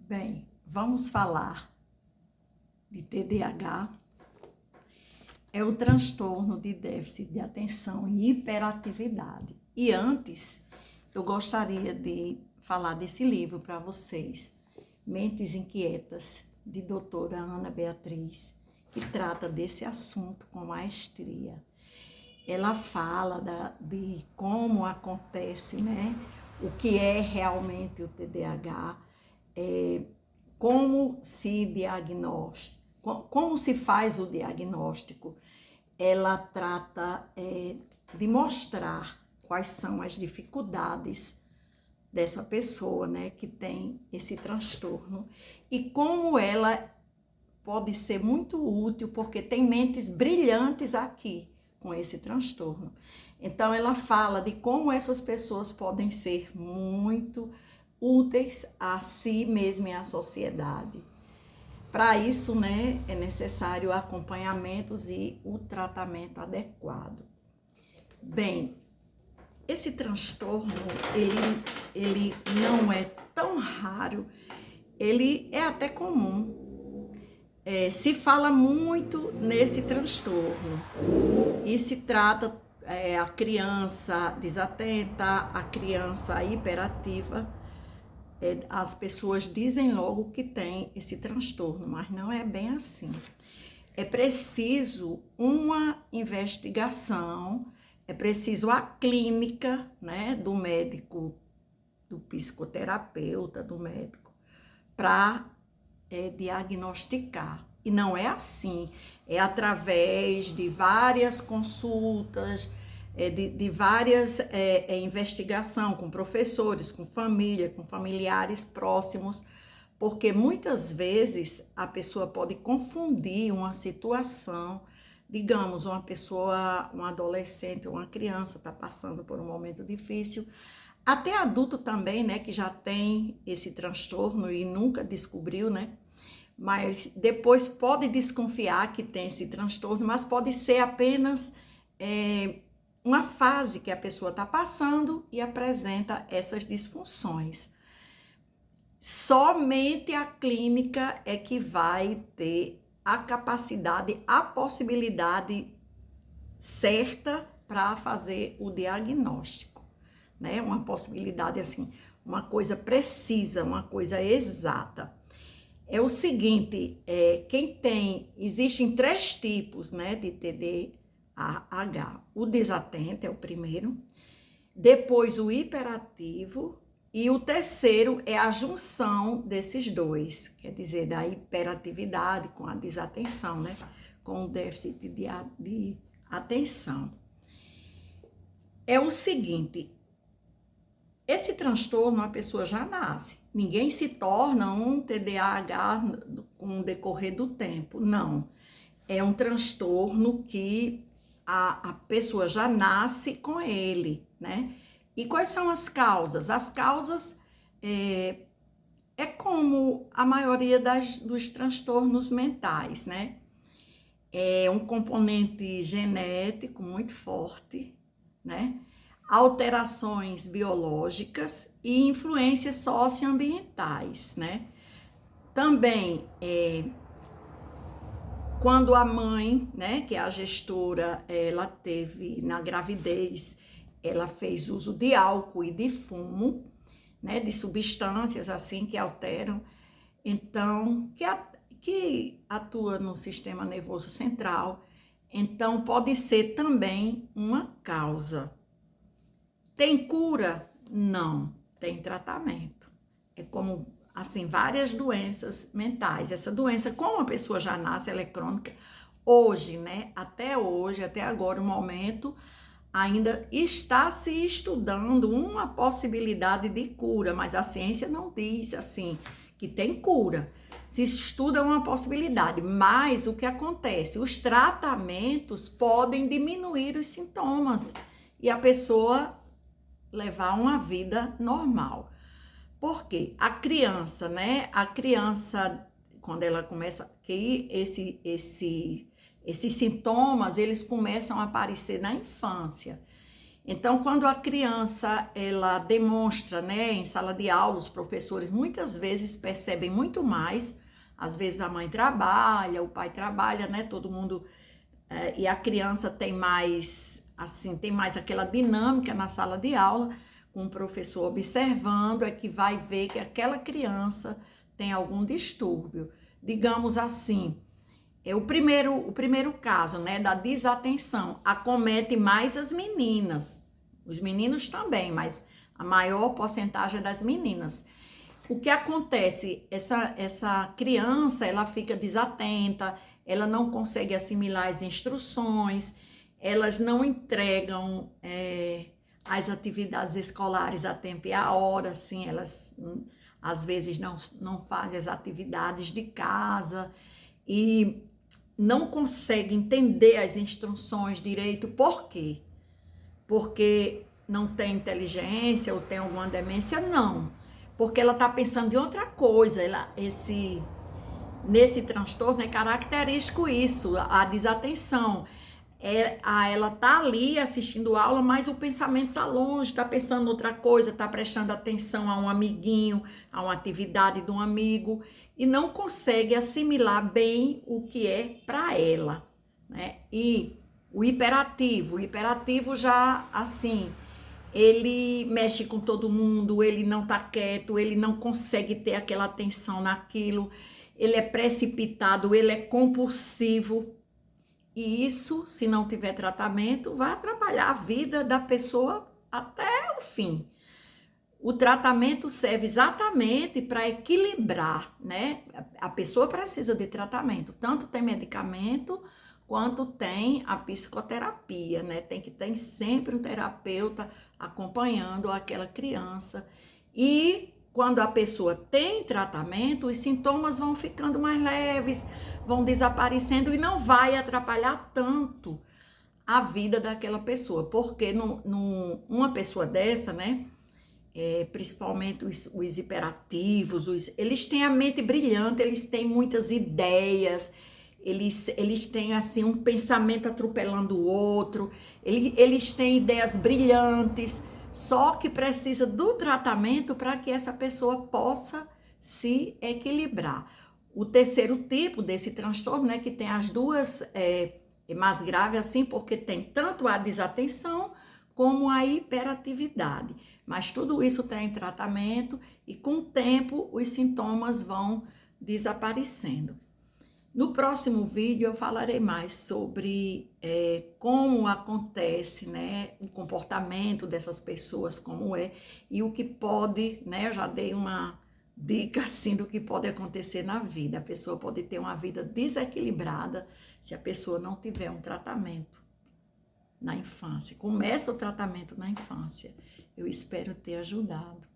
Bem, vamos falar de TDAH. É o transtorno de déficit de atenção e hiperatividade. E antes, eu gostaria de falar desse livro para vocês, Mentes Inquietas, de doutora Ana Beatriz, que trata desse assunto com maestria. Ela fala de como acontece, o que é realmente o TDAH, como se faz o diagnóstico. Ela trata de mostrar quais são as dificuldades dessa pessoa, que tem esse transtorno e como ela pode ser muito útil, porque tem mentes brilhantes aqui com esse transtorno. Então, ela fala de como essas pessoas podem ser muito úteis a si mesma e à sociedade. Para isso, é necessário acompanhamentos e o tratamento adequado. Bem, esse transtorno, ele não é tão raro, ele é até comum. Se fala muito nesse transtorno e se trata a criança desatenta, a criança hiperativa. As pessoas dizem logo que tem esse transtorno, mas não é bem assim. É preciso uma investigação, é preciso a clínica, do médico, do psicoterapeuta, do médico, para diagnosticar. E não é assim, é através de várias consultas, de várias investigação com professores, com família, com familiares próximos, porque muitas vezes a pessoa pode confundir uma situação, digamos, uma pessoa, um adolescente ou uma criança está passando por um momento difícil, até adulto também, que já tem esse transtorno e nunca descobriu, mas depois pode desconfiar que tem esse transtorno, mas pode ser apenas uma fase que a pessoa está passando e apresenta essas disfunções. Somente a clínica é que vai ter a capacidade, a possibilidade certa para fazer o diagnóstico, Uma possibilidade assim, uma coisa precisa, uma coisa exata. É o seguinte, existem 3 tipos, de TDAH. O desatento é o primeiro, depois o hiperativo e o terceiro é a junção desses dois, quer dizer, da hiperatividade com a desatenção, com o déficit de atenção. É o seguinte, esse transtorno a pessoa já nasce, ninguém se torna um TDAH com o decorrer do tempo, não. É um transtorno que a pessoa já nasce com ele, E quais são as causas? As causas é como a maioria dos transtornos mentais, É um componente genético muito forte, Alterações biológicas e influências socioambientais, Também quando a mãe, que é a gestora, ela teve na gravidez, ela fez uso de álcool e de fumo, de substâncias assim que alteram, então, que atua no sistema nervoso central, então pode ser também uma causa. Tem cura? Não, tem tratamento. É como assim, várias doenças mentais. Essa doença, como a pessoa já nasce, ela é crônica, hoje, até agora, o momento, ainda está se estudando uma possibilidade de cura, mas a ciência não diz, assim, que tem cura. Se estuda uma possibilidade, mas o que acontece? Os tratamentos podem diminuir os sintomas e a pessoa levar uma vida normal. Porque a criança, A criança, quando ela começa, que esses sintomas, eles começam a aparecer na infância. Então, quando a criança, ela demonstra, né, em sala de aula, os professores muitas vezes percebem muito mais, às vezes a mãe trabalha, o pai trabalha, né, todo mundo, e a criança tem mais, assim, tem mais aquela dinâmica na sala de aula, com o professor observando, é que vai ver que aquela criança tem algum distúrbio. Digamos assim, o primeiro caso, né, da desatenção, acomete mais as meninas. Os meninos também, mas a maior porcentagem é das meninas. O que acontece? Essa criança, ela fica desatenta, ela não consegue assimilar as instruções, elas não entregam as atividades escolares a tempo e a hora, assim, elas às vezes não fazem as atividades de casa e não consegue entender as instruções direito. Por quê? Porque não tem inteligência ou tem alguma demência? Não. Porque ela está pensando em outra coisa. Nesse transtorno é característico isso, a desatenção. Ela está ali assistindo aula, mas o pensamento está longe, está pensando em outra coisa, está prestando atenção a um amiguinho, a uma atividade de um amigo, e não consegue assimilar bem o que é para ela, né? E o hiperativo já, assim, ele mexe com todo mundo, ele não tá quieto, ele não consegue ter aquela atenção naquilo, ele é precipitado, ele é compulsivo. E isso, se não tiver tratamento, vai atrapalhar a vida da pessoa até o fim. O tratamento serve exatamente para equilibrar, né? A pessoa precisa de tratamento, tanto tem medicamento quanto tem a psicoterapia, né? Tem que ter sempre um terapeuta acompanhando aquela criança. E quando a pessoa tem tratamento, os sintomas vão ficando mais leves, vão desaparecendo e não vai atrapalhar tanto a vida daquela pessoa. Porque uma pessoa dessa, né? Principalmente os hiperativos, eles têm a mente brilhante, eles têm muitas ideias, eles têm assim um pensamento atropelando o outro, eles têm ideias brilhantes, só que precisa do tratamento para que essa pessoa possa se equilibrar. O terceiro tipo desse transtorno, né, que tem as duas, é mais grave assim, porque tem tanto a desatenção como a hiperatividade. Mas tudo isso está em tratamento e com o tempo os sintomas vão desaparecendo. No próximo vídeo eu falarei mais sobre como acontece, né, o comportamento dessas pessoas, como é, e o que pode, né, eu já dei uma dica assim do que pode acontecer na vida. A pessoa pode ter uma vida desequilibrada se a pessoa não tiver um tratamento na infância. Começa o tratamento na infância. Eu espero ter ajudado.